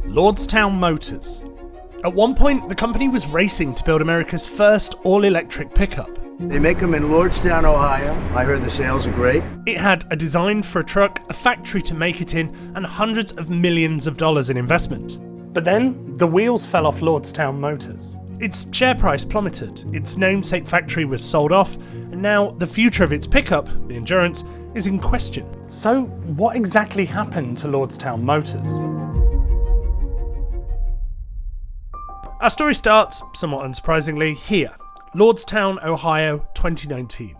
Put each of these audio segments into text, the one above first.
Lordstown Motors. At one point, the company was racing to build America's first all-electric pickup. They make them in Lordstown, Ohio. I heard the sales are great. It had a design for a truck, a factory to make it in, and hundreds of millions of dollars in investment. But then, the wheels fell off Lordstown Motors. Its share price plummeted, its namesake factory was sold off, and now the future of its pickup, the Endurance, is in question. So, what exactly happened to Lordstown Motors? Our story starts, somewhat unsurprisingly, here, Lordstown, Ohio, 2019.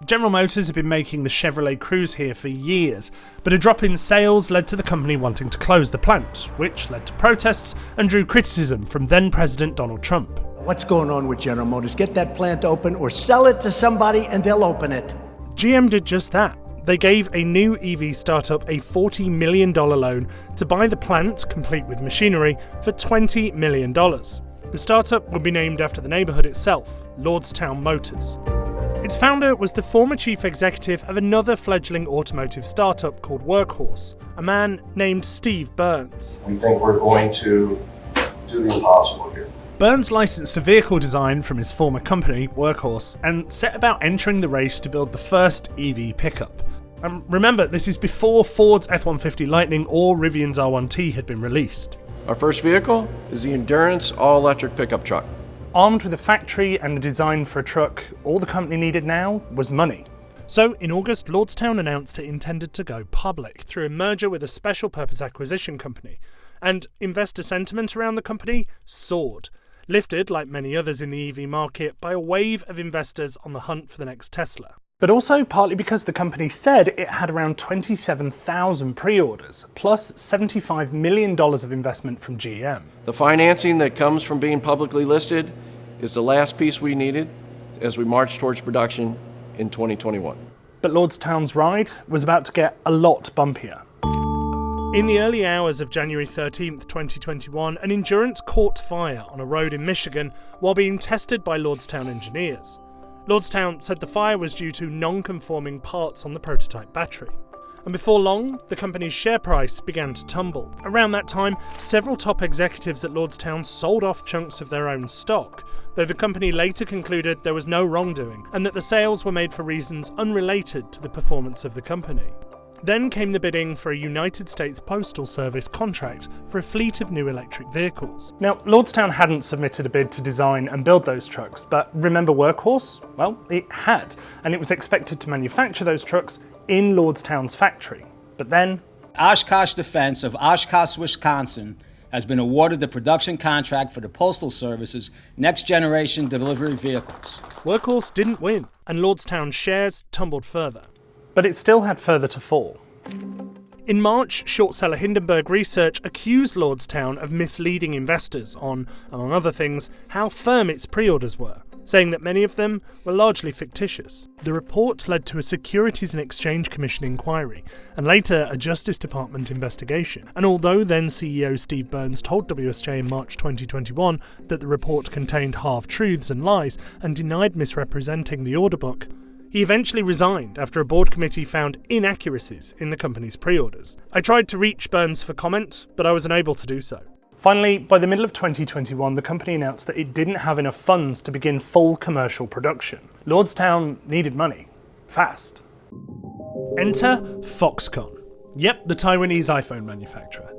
General Motors had been making the Chevrolet Cruze here for years, but a drop in sales led to the company wanting to close the plant, which led to protests and drew criticism from then-President Donald Trump. What's going on with General Motors? Get that plant open or sell it to somebody and they'll open it. GM did just that. They gave a new EV startup a $40 million loan to buy the plant, complete with machinery, for $20 million. The startup would be named after the neighbourhood itself, Lordstown Motors. Its founder was the former chief executive of another fledgling automotive startup called Workhorse, a man named Steve Burns. We think we're going to do the impossible here. Burns licensed a vehicle design from his former company, Workhorse, and set about entering the race to build the first EV pickup. And remember, this is before Ford's F-150 Lightning or Rivian's R1T had been released. Our first vehicle is the Endurance all-electric pickup truck. Armed with a factory and a design for a truck, all the company needed now was money. So, in August, Lordstown announced it intended to go public through a merger with a special purpose acquisition company. And investor sentiment around the company soared, lifted, like many others in the EV market, by a wave of investors on the hunt for the next Tesla. But also partly because the company said it had around 27,000 pre-orders, plus $75 million of investment from GM. The financing that comes from being publicly listed is the last piece we needed as we march towards production in 2021. But Lordstown's ride was about to get a lot bumpier. In the early hours of January 13th, 2021, an Endurance caught fire on a road in Michigan while being tested by Lordstown engineers. Lordstown said the fire was due to non-conforming parts on the prototype battery. And before long, the company's share price began to tumble. Around that time, several top executives at Lordstown sold off chunks of their own stock, though the company later concluded there was no wrongdoing and that the sales were made for reasons unrelated to the performance of the company. Then came the bidding for a United States Postal Service contract for a fleet of new electric vehicles. Now, Lordstown hadn't submitted a bid to design and build those trucks, but remember Workhorse? Well, it had, and it was expected to manufacture those trucks in Lordstown's factory. But then Oshkosh Defense of Oshkosh, Wisconsin has been awarded the production contract for the Postal Service's next-generation delivery vehicles. Workhorse didn't win, and Lordstown's shares tumbled further. But it still had further to fall. In March, short seller Hindenburg Research accused Lordstown of misleading investors on, among other things, how firm its pre-orders were, saying that many of them were largely fictitious. The report led to a Securities and Exchange Commission inquiry, and later a Justice Department investigation. And although then CEO Steve Burns told WSJ in March 2021 that the report contained half-truths and lies and denied misrepresenting the order book, he eventually resigned after a board committee found inaccuracies in the company's pre-orders. I tried to reach Burns for comment, but I was unable to do so. Finally, by the middle of 2021, the company announced that it didn't have enough funds to begin full commercial production. Lordstown needed money. Fast. Enter Foxconn. Yep, the Taiwanese iPhone manufacturer.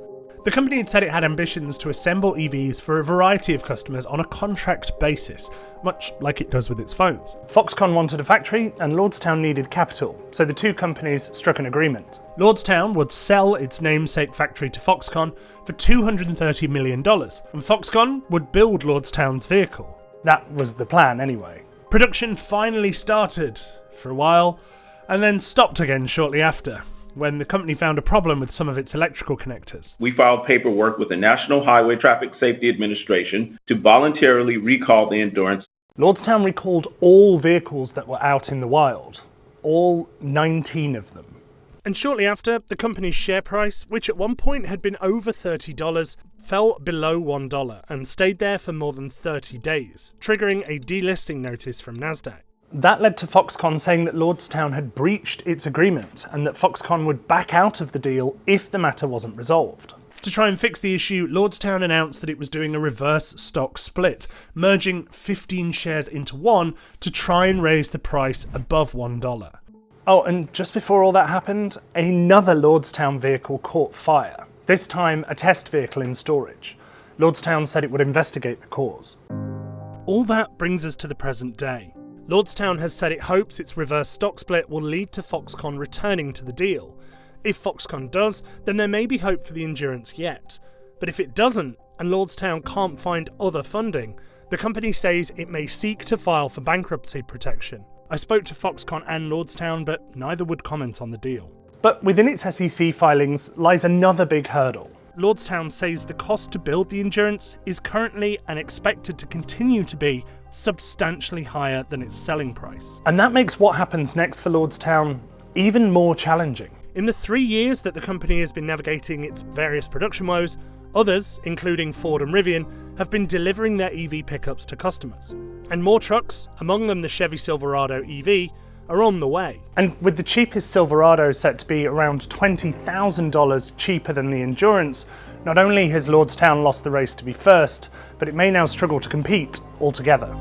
The company had said it had ambitions to assemble EVs for a variety of customers on a contract basis, much like it does with its phones. Foxconn wanted a factory and Lordstown needed capital, so the two companies struck an agreement. Lordstown would sell its namesake factory to Foxconn for $230 million, and Foxconn would build Lordstown's vehicle. That was the plan anyway. Production finally started for a while, and then stopped again shortly after, when the company found a problem with some of its electrical connectors. We filed paperwork with the National Highway Traffic Safety Administration to voluntarily recall the Endurance. Lordstown recalled all vehicles that were out in the wild, all 19 of them. And shortly after, the company's share price, which at one point had been over $30, fell below $1 and stayed there for more than 30 days, triggering a delisting notice from Nasdaq. That led to Foxconn saying that Lordstown had breached its agreement and that Foxconn would back out of the deal if the matter wasn't resolved. To try and fix the issue, Lordstown announced that it was doing a reverse stock split, merging 15 shares into one to try and raise the price above $1. Oh, and just before all that happened, another Lordstown vehicle caught fire. This time, a test vehicle in storage. Lordstown said it would investigate the cause. All that brings us to the present day. Lordstown has said it hopes its reverse stock split will lead to Foxconn returning to the deal. If Foxconn does, then there may be hope for the Endurance yet. But if it doesn't, and Lordstown can't find other funding, the company says it may seek to file for bankruptcy protection. I spoke to Foxconn and Lordstown, but neither would comment on the deal. But within its SEC filings lies another big hurdle. Lordstown says the cost to build the Endurance is currently and expected to continue to be substantially higher than its selling price. And that makes what happens next for Lordstown even more challenging. In the 3 years that the company has been navigating its various production woes, others, including Ford and Rivian, have been delivering their EV pickups to customers. And more trucks, among them the Chevy Silverado EV, are on the way. And with the cheapest Silverado set to be around $20,000 cheaper than the Endurance, not only has Lordstown lost the race to be first, but it may now struggle to compete altogether.